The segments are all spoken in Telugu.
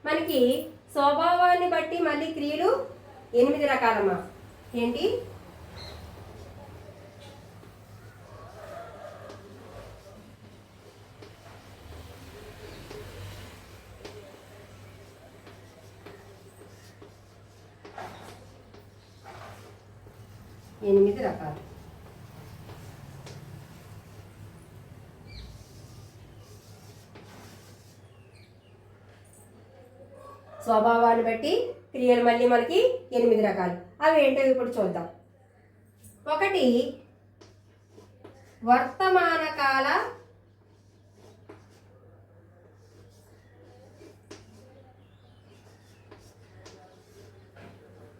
మనకి స్వభావాన్ని బట్టి మళ్ళీ క్రియలు 8 రకాలమ్మా. ఏంటి? ఎనిమిది రకాలు. స్వభావాన్ని బట్టి క్రియలు మళ్ళీ మనకి 8 రకాలు. అవి ఏంటో ఇప్పుడు చూద్దాం. ఒకటి వర్తమాన కాల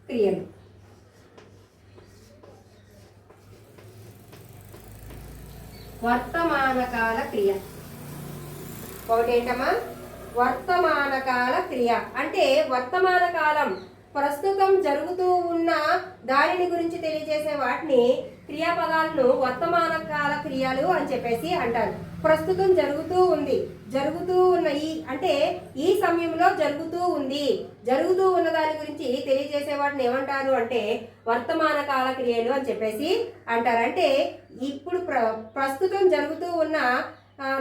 క్రియలు. వర్తమాన కాల క్రియ ఒకటి ఏంటమ్మా? వర్తమాన కాల క్రియ అంటే వర్తమాన కాలం, ప్రస్తుతం జరుగుతూ ఉన్న దానిని గురించి తెలియజేసే వాటిని క్రియాపదాలను వర్తమాన కాల క్రియలు అని చెప్పేసి అంటారు. ప్రస్తుతం జరుగుతూ ఉంది, జరుగుతూ ఉన్న అంటే ఈ సమయంలో జరుగుతూ ఉంది, జరుగుతూ ఉన్న దాని గురించి తెలియజేసే వాటిని ఏమంటారు అంటే వర్తమాన కాల క్రియలు అని చెప్పేసి అంటారు. అంటే ఇప్పుడు ప్రస్తుతం జరుగుతూ ఉన్న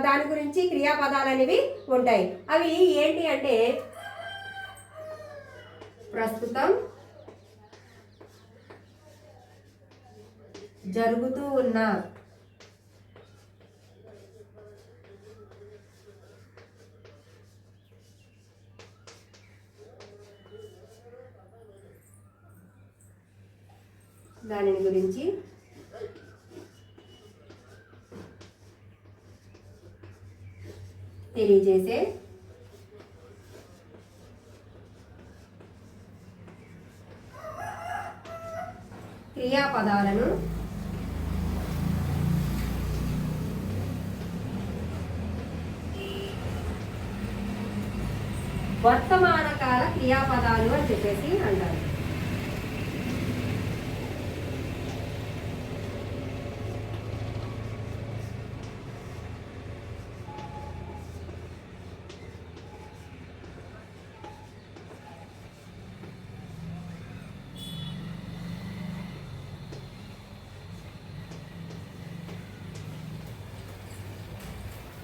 దాని గురించి క్రియాపదాలు అనేవి ఉంటాయి. అవి ఏంటి అంటే ప్రస్తుతం జరుగుతూ ఉన్న దానిని గురించి తెలియజేసే క్రియాపదాలను వర్తమాన కాల క్రియాపదాలు అని చెప్పేసి అంటారు.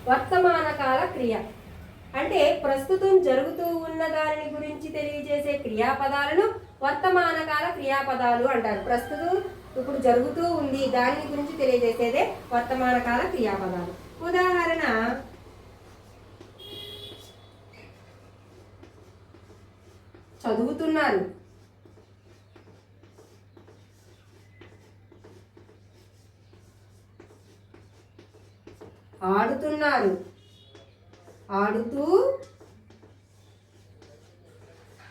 వర్తమాన కాల క్రియ అంటే ప్రస్తుతం జరుగుతూ ఉన్న దానిని గురించి తెలియజేసే క్రియాపదాలను వర్తమాన కాల క్రియాపదాలు అంటారు. ప్రస్తుతం ఇప్పుడు జరుగుతూ ఉంది దానిని గురించి తెలియజేసేదే వర్తమాన కాల క్రియాపదాలు. ఉదాహరణ చదువుతున్నారు, ఆడుతున్నారు, ఆడుతూ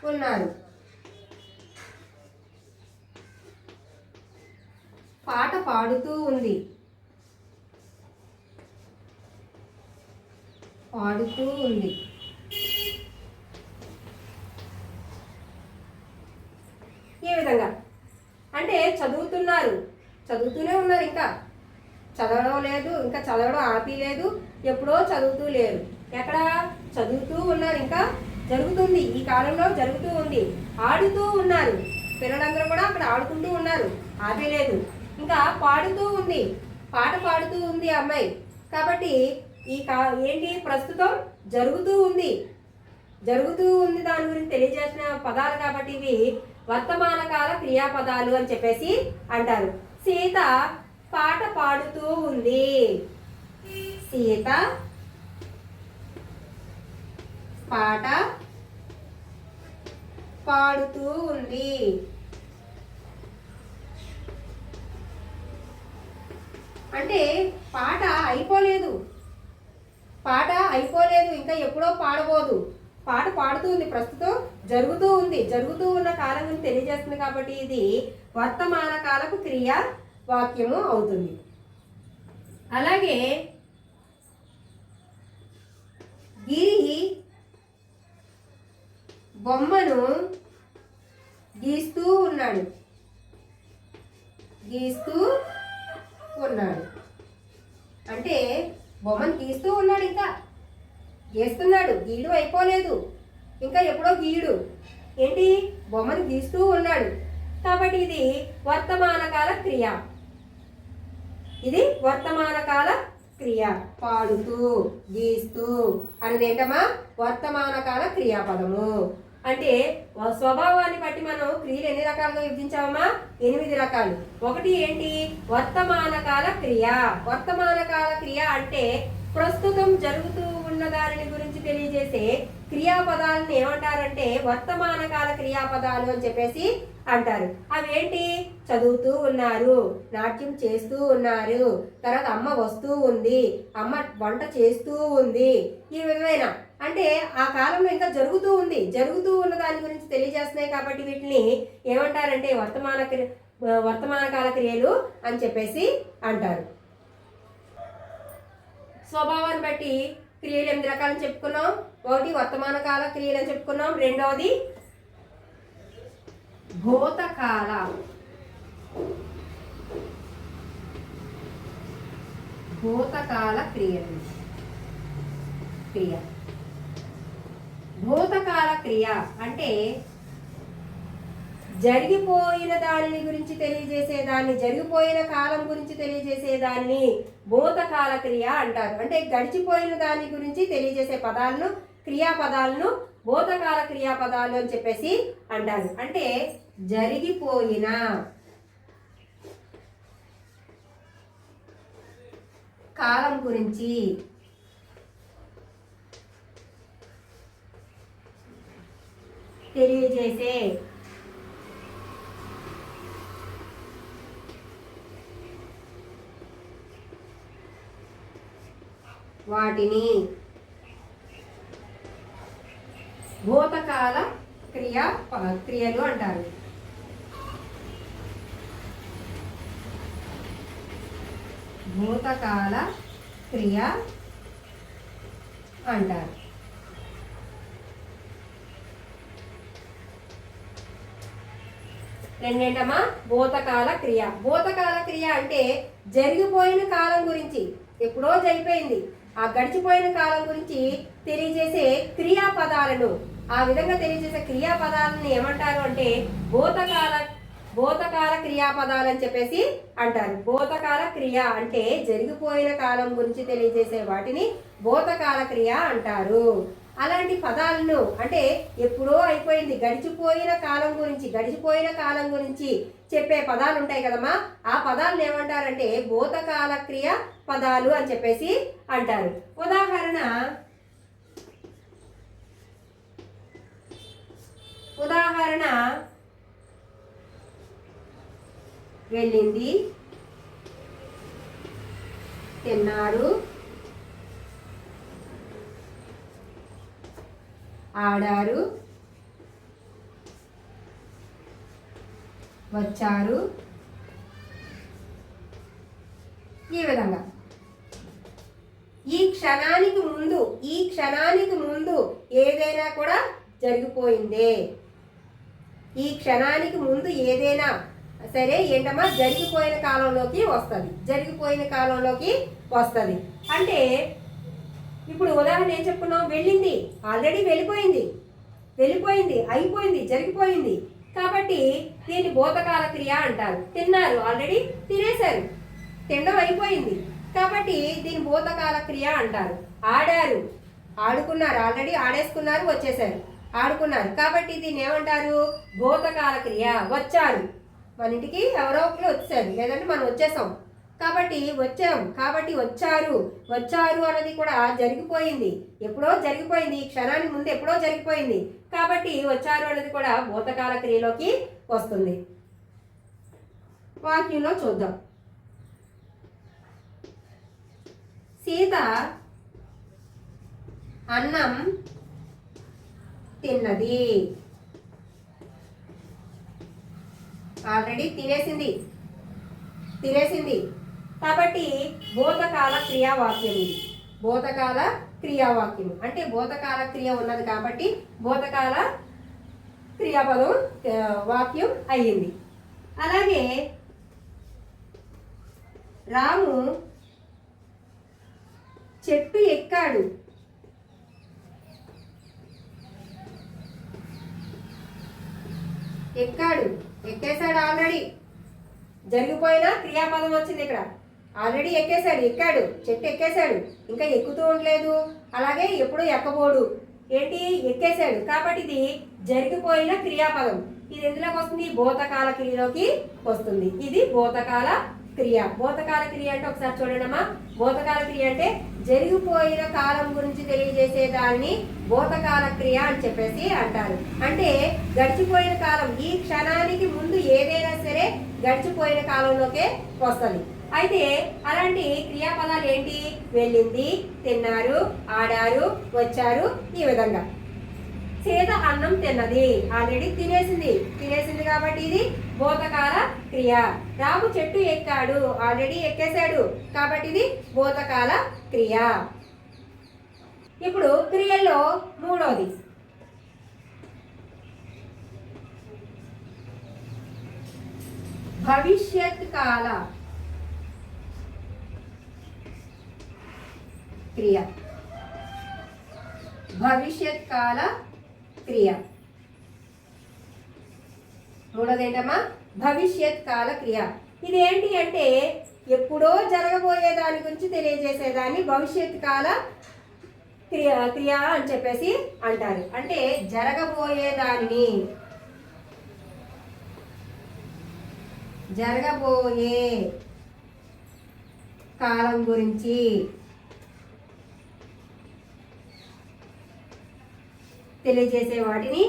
ఉన్నారు, పాట పాడుతూ ఉంది, పాడుతూ ఉంది. ఈ విధంగా అంటే చదువుతున్నారు, చదువుతూనే ఉన్నారు, ఇంకా చదవడం లేదు, ఇంకా చదవడం ఆపి లేదు, ఎప్పుడో చదువుతూ లేరు, ఎక్కడ చదువుతూ ఉన్నారు, ఇంకా జరుగుతుంది, ఈ కాలంలో జరుగుతూ ఉంది. ఆడుతూ ఉన్నారు, పిల్లలందరూ కూడా అక్కడ ఆడుకుంటూ ఉన్నారు, ఆపేలేదు. ఇంకా పాడుతూ ఉంది, పాట పాడుతూ ఉంది అమ్మాయి. కాబట్టి ఏంటి ప్రస్తుతం జరుగుతూ ఉంది, జరుగుతూ ఉంది దాని గురించి తెలియజేసిన పదాలు. కాబట్టి ఇవి వర్తమాన కాల క్రియాపదాలు అని చెప్పేసి అంటారు. సీత పాట పాడుతూ ఉంది, సీత పాట పాడుతూ ఉంది. అంటే పాట అయిపోలేదు, పాట అయిపోలేదు, ఇంకా ఎప్పుడో పాడబోదు, పాట పాడుతూ ఉంది, ప్రస్తుతం జరుగుతూ ఉంది, జరుగుతూ ఉన్న కాలం గురించి తెలియజేస్తుంది. కాబట్టి ఇది వర్తమాన కాలపు క్రియ వాక్యము అవుతుంది. అలాగే గిరి బొమ్మను గీస్తూ ఉన్నాడు, గీస్తూ ఉన్నాడు అంటే బొమ్మను గీస్తూ ఉన్నాడు, ఇంకా గీస్తున్నాడు, గీయడం అయిపోలేదు, ఇంకా ఎప్పుడో గీయుడు. ఏంటి, బొమ్మను గీస్తూ ఉన్నాడు. కాబట్టి ఇది వర్తమాన కాల క్రియ. ఇది వర్తమాన కాల క్రియ. పాడుతూ, గీస్తూ అనేది ఏంటమ్మా, వర్తమాన కాల క్రియాపదము. అంటే స్వభావాన్ని బట్టి మనం క్రియలు ఎన్ని రకాలుగా విభజించామమ్మా? 8 రకాలు. ఒకటి ఏంటి, వర్తమాన కాల క్రియ. వర్తమాన కాల క్రియ అంటే ప్రస్తుతం జరుగుతూ ఉన్న దానిని గురించి తెలియజేసే క్రియాపదాలను ఏమంటారంటే వర్తమాన కాల క్రియాపదాలు అని చెప్పేసి అంటారు. అవి ఏంటి, చదువుతూ ఉన్నారు, నాట్యం చేస్తూ ఉన్నారు, తర్వాత అమ్మ వస్తూ ఉంది, అమ్మ వంట చేస్తూ ఉంది. ఈ విధమైన అంటే ఆ కాలంలో ఇంకా జరుగుతూ ఉంది, జరుగుతూ ఉన్న దాని గురించి తెలియజేస్తున్నాయి. కాబట్టి వీటిని ఏమంటారంటే వర్తమాన కాల క్రియలు అని చెప్పేసి అంటారు. స్వభావాన్ని బట్టి క్రియలు 8 రకాలని చెప్పుకున్నాం. ఒకటి వర్తమాన కాల క్రియలు అని చెప్పుకున్నాం. రెండవది భూతకాల. భూతకాల క్రియలు. భూతకాల క్రియ అంటే జరిగిపోయిన దానిని గురించి తెలియజేసేదాన్ని, జరిగిపోయిన కాలం గురించి తెలియజేసేదాన్ని భూతకాల క్రియ అంటారు. అంటే గడిచిపోయిన దాని గురించి తెలియజేసే పదాలను, క్రియాపదాలను భూతకాల క్రియాపదాలు అని చెప్పేసి అంటారు. అంటే జరిగిపోయిన కాలం గురించి తెలియజేసే వాటిని భూతకాల క్రియలు అంటారు. భూతకాల క్రియ అంటారు. రెండేంటమ్మా, భూతకాల క్రియ. భూతకాల క్రియ అంటే జరిగిపోయిన కాలం గురించి, ఎప్పుడో జరిగిపోయింది, ఆ గడిచిపోయిన కాలం గురించి తెలియజేసే క్రియాపదాలను, ఆ విధంగా తెలియజేసే క్రియాపదాలను ఏమంటారు అంటే భూతకాల క్రియాపదాలు అని చెప్పేసి అంటారు. భూతకాల క్రియ అంటే జరిగిపోయిన కాలం గురించి తెలియజేసే వాటిని భూతకాల క్రియ అంటారు. అలాంటి పదాలను అంటే ఎప్పుడో అయిపోయింది, గడిచిపోయిన కాలం గురించి చెప్పే పదాలు ఉంటాయి కదమ్మా, ఆ పదాలను ఏమంటారంటే భూతకాల క్రియ పదాలు అని చెప్పేసి అంటారు. ఉదాహరణ వెళ్ళింది, తిన్నారు, ఆడారు, వచ్చారు. ఈ విధంగా ఈ క్షణానికి ముందు ఏదైనా కూడా జరిగిపోయిందే. ఈ క్షణానికి ముందు ఏదైనా సరే ఏంటమ్మా, జరిగిపోయిన కాలంలోకి వస్తుంది. అంటే ఇప్పుడు ఉదాహరణ ఏం చెప్పుకున్నాం, వెళ్ళింది, ఆల్రెడీ వెళ్ళిపోయింది, అయిపోయింది, జరిగిపోయింది. కాబట్టి దీన్ని భూతకాల క్రియ అంటారు. తిన్నారు, ఆల్రెడీ తినేశారు, తినడం అయిపోయింది, కాబట్టి దీన్ని భూతకాల క్రియ అంటారు. ఆడారు, ఆడుకున్నారు, ఆల్రెడీ ఆడేసుకున్నారు, వచ్చేసారు, ఆడుకున్నారు, కాబట్టి దీన్ని ఏమంటారు, భూతకాల క్రియ. వచ్చారు, మన ఇంటికి ఎవరో ఒకరు వచ్చారు, లేదంటే మనం వచ్చేసాం, కాబట్టి వచ్చారు అన్నది కూడా జరిగిపోయింది, ఎప్పుడో జరిగిపోయింది, ఈ క్షణానికి ముందు ఎప్పుడో జరిగిపోయింది, కాబట్టి వచ్చారు అనేది కూడా భూతకాల క్రియలోకి వస్తుంది. వాక్యంలో చూద్దాం. సీత అన్నం తిన్నది, ఆల్రెడీ తినేసింది, కాబట్టి భూతకాల క్రియావాక్యం. ఇది భూతకాల క్రియావాక్యం అంటే భూతకాల క్రియ ఉన్నది కాబట్టి భూతకాల క్రియాపదం వాక్యం అయ్యింది. అలాగే రాము చెట్టు ఎక్కాడు, ఎక్కాడు, ఎక్కేశాడు ఆల్రెడీ. జరిగిపోయిన క్రియాపదం వచ్చింది ఇక్కడ. ఆల్రెడీ ఎక్కేశాడు, ఎక్కాడు, చెట్టు ఎక్కేశాడు, ఇంకా ఎక్కుతూ ఉండలేదు. అలాగే ఎప్పుడు ఎక్కబోడు, ఏంటి ఎక్కేశాడు. కాబట్టి ఇది జరిగిపోయిన క్రియాపదం. ఇది ఎందులోకి వస్తుంది? భూతకాల క్రియలోకి వస్తుంది. ఇది భూతకాల క్రియ. భూతకాల క్రియ అంటే ఒకసారి చూడండి అమ్మా. భూతకాల క్రియ అంటే జరిగిపోయిన కాలం గురించి తెలియజేసే దాన్ని భూతకాల క్రియ అని చెప్పేసి అంటారు. అంటే గడిచిపోయిన కాలం, ఈ క్షణానికి ముందు ఏదైనా సరే గడిచిపోయిన కాలంలోకే వస్తుంది. అయితే అలాంటి క్రియాపదాలు ఏంటి? వెళ్ళింది, తిన్నారు, ఆడారు, వచ్చారు. ఈ విధంగా సీత అన్నం తిన్నది, ఆల్రెడీ తినేసింది కాబట్టి ఇది భూతకాల క్రియ. రాము చెట్టు ఎక్కాడు, ఆల్రెడీ ఎక్కేశాడు కాబట్టి ఇది భూతకాల క్రియ. ఇప్పుడు క్రియల్లో మూడోది భవిష్యత్ కాల క్రియ. భవిష్యత్ కాల క్రియ మూడోది ఏంటమ్మా? భవిష్యత్ కాల క్రియ. ఇది ఏంటి అంటే ఎప్పుడో జరగబోయే దాని గురించి తెలియజేసేదాన్ని భవిష్యత్ కాల క్రియ అని చెప్పేసి అంటారు. అంటే జరగబోయే కాలం గురించి తెలియజేసే వాటిని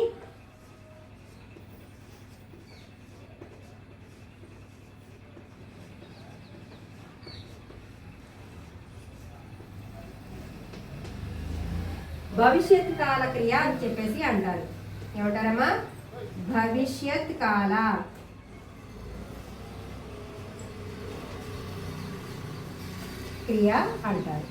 భవిష్యత్ కాల క్రియ అని చెప్పేసి అంటారు. ఏమంటారమ్మా? భవిష్యత్ కాల క్రియ అంటారు.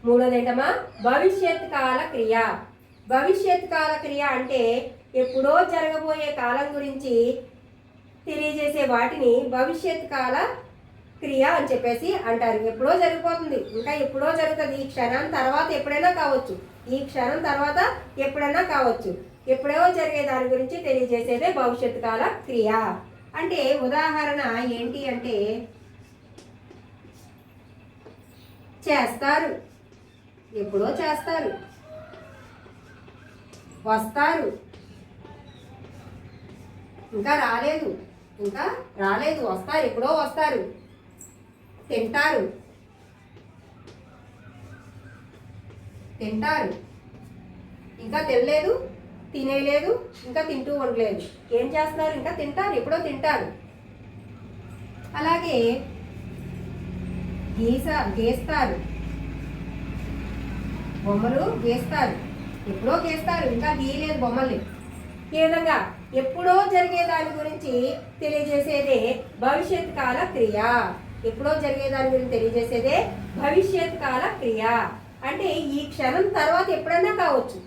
మూడోది ఏంటమ్మా? భవిష్యత్ కాల క్రియ. భవిష్యత్ కాల క్రియ అంటే ఎప్పుడో జరగబోయే కాలం గురించి తెలియజేసే వాటిని భవిష్యత్ కాల క్రియ అని చెప్పేసి అంటారు. ఎప్పుడో జరిగిపోతుంది, ఇంకా ఎప్పుడో జరుగుతుంది. ఈ క్షణం తర్వాత ఎప్పుడైనా కావచ్చు, ఎప్పుడో జరిగే దాని గురించి తెలియజేసేదే భవిష్యత్ కాల క్రియ. అంటే ఉదాహరణ ఏంటి అంటే చేస్తారు, ఎప్పుడో చేస్తారు, వస్తారు, ఇంకా రాలేదు, వస్తారు, ఎప్పుడో వస్తారు. తింటారు, ఇంకా తినలేదు, తినేయలేదు, ఇంకా తింటూ ఉండలేదు. ఏం చేస్తున్నారు? ఇంకా తింటారు, ఎప్పుడో తింటారు. అలాగే గీస్తారు, బొమ్మలు గీస్తారు, ఎప్పుడో గీస్తారు, ఇంకా గీయలేదు బొమ్మల్ని. ఈ విధంగా ఎప్పుడో జరిగే దాని గురించి తెలియజేసేదే భవిష్యత్ కాల క్రియ. ఎప్పుడో జరిగే దాని గురించి తెలియజేసేదే భవిష్యత్ కాల క్రియ. అంటే ఈ క్షణం తర్వాత ఎప్పుడైనా కావచ్చు,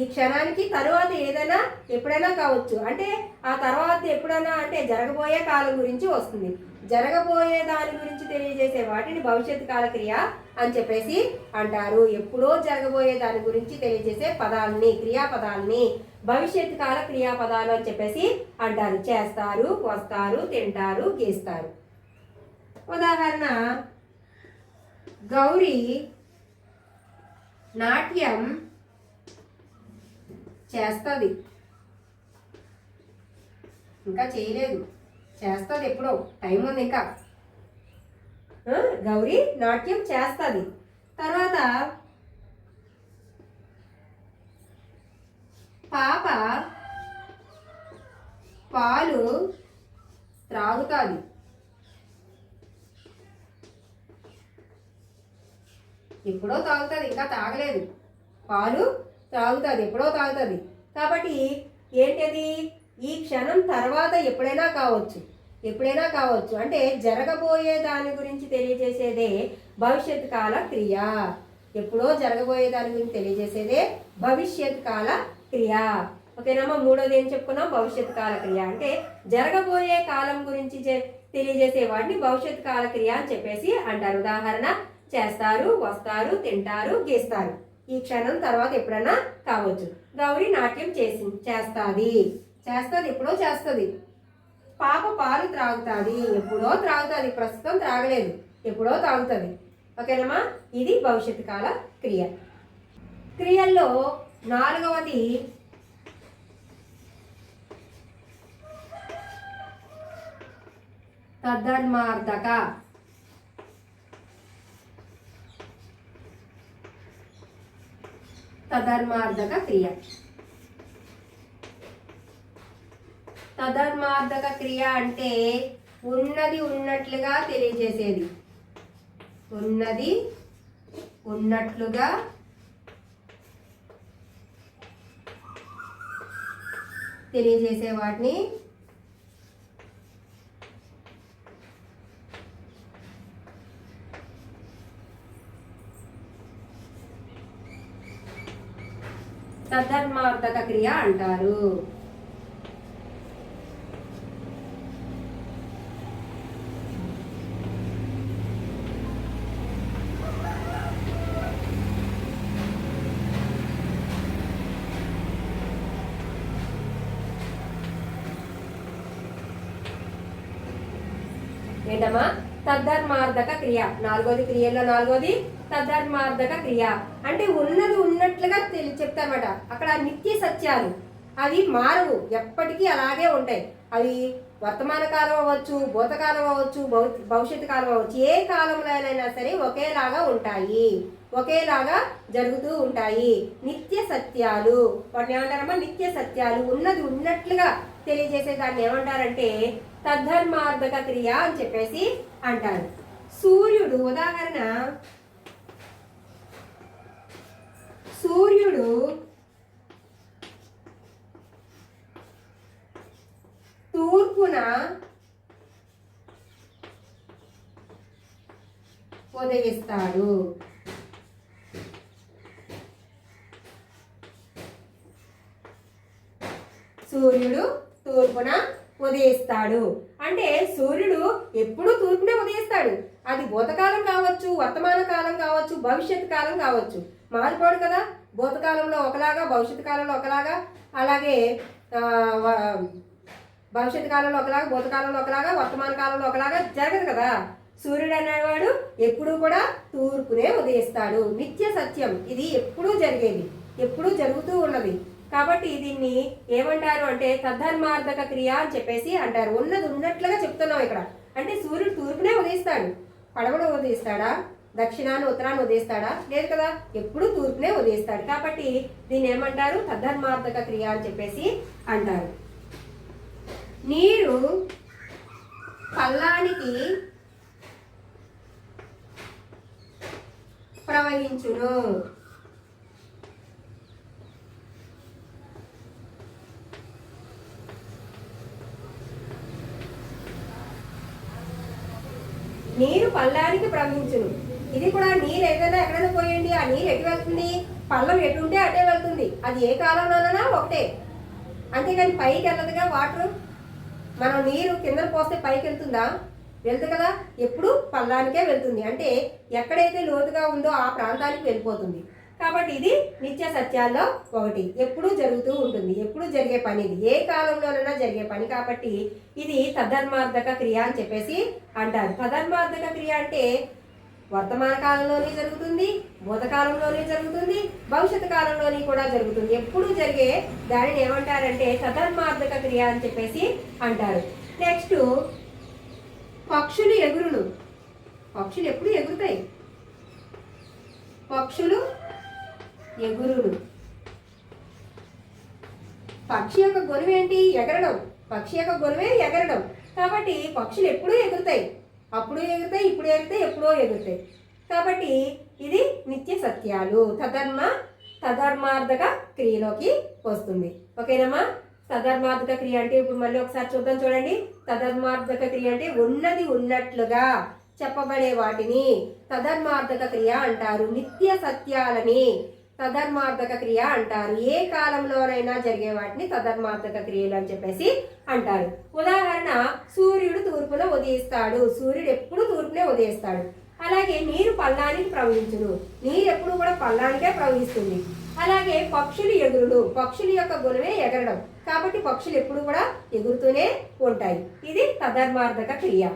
ఈ క్షణానికి తరువాత ఏదైనా ఎప్పుడైనా కావచ్చు. అంటే ఆ తర్వాత ఎప్పుడైనా అంటే జరగబోయే కాలం గురించి వస్తుంది. జరగబోయే దాని గురించి తెలియజేసే వాటిని భవిష్యత్ కాల క్రియ అని చెప్పేసి అంటారు. ఎప్పుడో జరగబోయే దాని గురించి తెలియజేసే పదాలని, క్రియాపదాలని భవిష్యత్ కాల క్రియాపదాలు అని చెప్పేసి అంటారు. చేస్తారు, వస్తారు, తింటారు, గీస్తారు. ఉదాహరణ గౌరీ నాట్యం చేస్తుంది, ఇంకా చేయలేదు, చేస్తుంది, ఎప్పుడో టైం ఉంది ఇంకా. గౌరీ నాట్యం చేస్తుంది. తర్వాత పాప పాలు త్రాగుతుంది, ఎప్పుడో తాగుతుంది, ఇంకా తాగలేదు. పాలు తాగుతుంది, ఎప్పుడో తాగుతుంది. కాబట్టి ఏంటది? ఈ క్షణం తర్వాత ఎప్పుడైనా కావచ్చు. అంటే జరగబోయే దాని గురించి తెలియజేసేదే భవిష్యత్ కాల క్రియ. ఎప్పుడో జరగబోయే దాని గురించి తెలియజేసేదే భవిష్యత్ కాల క్రియ. ఓకేనమ్మా? మూడోది ఏం చెప్పుకున్నాం? భవిష్యత్ కాల క్రియ అంటే జరగబోయే కాలం గురించి తెలియజేసే వాటిని భవిష్యత్ కాల క్రియ అని చెప్పేసి అంటారు. ఉదాహరణ చేస్తారు, వస్తారు, తింటారు, గీస్తారు. ఈ క్షణం తర్వాత ఎప్పుడైనా కావచ్చు. గౌరీ నాట్యం చేస్తుంది, ఎప్పుడో చేస్తుంది. పాప పాలు త్రాగుతుంది, ఎప్పుడో త్రాగుతుంది, ప్రస్తుతం త్రాగలేదు, ఎప్పుడో తాగుతుంది. ఓకేనమ్మా, ఇది భవిష్యత్ కాల క్రియ. క్రియల్లో 4వది తద్ధర్మార్థక. క్రియ. తద్ధర్మార్థక క్రియ అంటే ఉన్నది ఉన్నట్లుగా తెలియజేసేది. ఉన్నది ఉన్నట్లుగా తెలియజేసే వాటిని తద్ధర్మార్థక క్రియ అంటారు. ఏంటమ్మా? తద్ధర్మార్థక క్రియ. 4వది క్రియల్లో 4వది తద్ధర్మార్థక క్రియ. అంటే ఉన్నది ఉన్నట్లుగా చెప్తారన్నమాట. అక్కడ నిత్య సత్యాలు, అవి మారవు, ఎప్పటికీ అలాగే ఉంటాయి. అవి వర్తమాన కాలం అవ్వచ్చు, భూతకాలం అవ్వచ్చు, భవిష్యత్తు కాలం అవ్వచ్చు. ఏ కాలంలోనైనా సరే ఒకేలాగా ఉంటాయి, ఒకేలాగా జరుగుతూ ఉంటాయి. నిత్య సత్యాలు వాటిని ఏమంటారమ్మా? నిత్య సత్యాలు. ఉన్నది ఉన్నట్లుగా తెలియజేసే దాన్ని ఏమంటారంటే తద్ధర్మార్థక క్రియ అని చెప్పేసి అంటారు. సూర్యుడు, ఉదాహరణ సూర్యుడు తూర్పున ఉదయిస్తాడు. సూర్యుడు తూర్పున ఉదయిస్తాడు అంటే సూర్యుడు ఎప్పుడు తూర్పునే ఉదయిస్తాడు. అది భూతకాలం కావచ్చు, వర్తమాన కాలం కావచ్చు, భవిష్యత్ కాలం కావచ్చు. మారిపోడు కదా. భూతకాలంలో ఒకలాగా, భవిష్యత్ కాలంలో ఒకలాగా, అలాగే భవిష్యత్ కాలంలో ఒకలాగా, భూతకాలంలో ఒకలాగా, వర్తమాన కాలంలో ఒకలాగా జరగదు కదా. సూర్యుడు అనేవాడు ఎప్పుడూ కూడా తూర్పునే ఉదయిస్తాడు. నిత్య సత్యం, ఇది ఎప్పుడూ జరిగేది, ఎప్పుడూ జరుగుతూ ఉన్నది. కాబట్టి దీన్ని ఏమంటారు అంటే తద్ధర్మార్థక క్రియ అని చెప్పేసి అంటారు. ఉన్నది ఉన్నట్లుగా చెప్తున్నాం ఇక్కడ. అంటే సూర్యుడు తూర్పునే ఉదయిస్తాడు. పడమట ఉదయిస్తాడా? దక్షిణాన్ని ఉత్తరాన్ని ఉదయిస్తాడా? లేదు కదా, ఎప్పుడు తూర్పునే ఉదయిస్తాడు. కాబట్టి దీన్ని ఏమంటారు? తద్ధర్మార్థక క్రియ అని చెప్పేసి అంటారు. నీరు పల్లానికి ప్రవహించును. నీరు పల్లానికి ప్రవహించును. ఇది కూడా నీరు ఏదైనా ఎక్కడైనా పోయండి, ఆ నీరు ఎటు వెళ్తుంది? పల్లం ఎటుంటే అటే వెళ్తుంది. అది ఏ కాలంలోనైనా ఒకటే, అంతేగాని పైకి వెళ్ళదుగా. వాటర్ మనం నీరు కింద పోస్తే పైకి వెళ్తుందా? వెళ్తుంది కదా. ఎప్పుడు పల్లానికే వెళ్తుంది. అంటే ఎక్కడైతే లోతుగా ఉందో ఆ ప్రాంతానికి వెళ్ళిపోతుంది. కాబట్టి ఇది నిత్య సత్యాల్లో ఒకటి, ఎప్పుడూ జరుగుతూ ఉంటుంది, ఎప్పుడు జరిగే పని, ఇది ఏ కాలంలోనైనా జరిగే పని. కాబట్టి ఇది తద్ధర్మార్థక క్రియ అని చెప్పేసి అంటారు. తద్ధర్మార్థక క్రియ అంటే వర్తమాన కాలంలోనే జరుగుతుంది, భూతకాలంలోనే జరుగుతుంది, భవిష్యత్తు కాలంలోని కూడా జరుగుతుంది. ఎప్పుడు జరిగే దానిని ఏమంటారంటే తద్ధర్మార్థక క్రియ అని చెప్పేసి అంటారు. నెక్స్ట్ పక్షులు ఎగురును. పక్షులు ఎప్పుడు ఎగురుతాయి. పక్షులు ఎగురును. పక్షి యొక్క గుణం ఏంటి? ఎగరడం. పక్షి యొక్క గుణమే ఎగరడం. కాబట్టి పక్షులు ఎప్పుడూ ఎగురుతాయి, అప్పుడు ఎగురుతాయి, ఇప్పుడు ఎగురుతాయి, ఎప్పుడో ఎగురుతాయి. కాబట్టి ఇది నిత్య సత్యాలు. తద్ధర్మార్థక క్రియలోకి వస్తుంది. ఓకేనమ్మా? తద్ధర్మార్థక క్రియ అంటే ఇప్పుడు మళ్ళీ ఒకసారి చూద్దాం. చూడండి, తద్ధర్మార్థక క్రియ అంటే ఉన్నది ఉన్నట్లుగా చెప్పబడే వాటిని తద్ధర్మార్థక క్రియ అంటారు. నిత్య సత్యాలని తదర్మార్థక క్రియ అంటారు. ఏ కాలంలోనైనా జరిగే వాటిని తదర్మార్థక క్రియలు అని చెప్పేసి అంటారు. ఉదాహరణ, సూర్యుడు తూర్పున ఉదయిస్తాడు. సూర్యుడు ఎప్పుడు తూర్పునే ఉదయిస్తాడు. అలాగే నీరు పల్లానికి ప్రవహించును. నీరు ఎప్పుడు కూడా పల్లానికే ప్రవహిస్తుంది. అలాగే పక్షులు ఎగురుడు. పక్షుల యొక్క గుణమే ఎగరడం. కాబట్టి పక్షులు ఎప్పుడు కూడా ఎగురుతూనే ఉంటాయి. ఇది తదర్మార్థక క్రియ.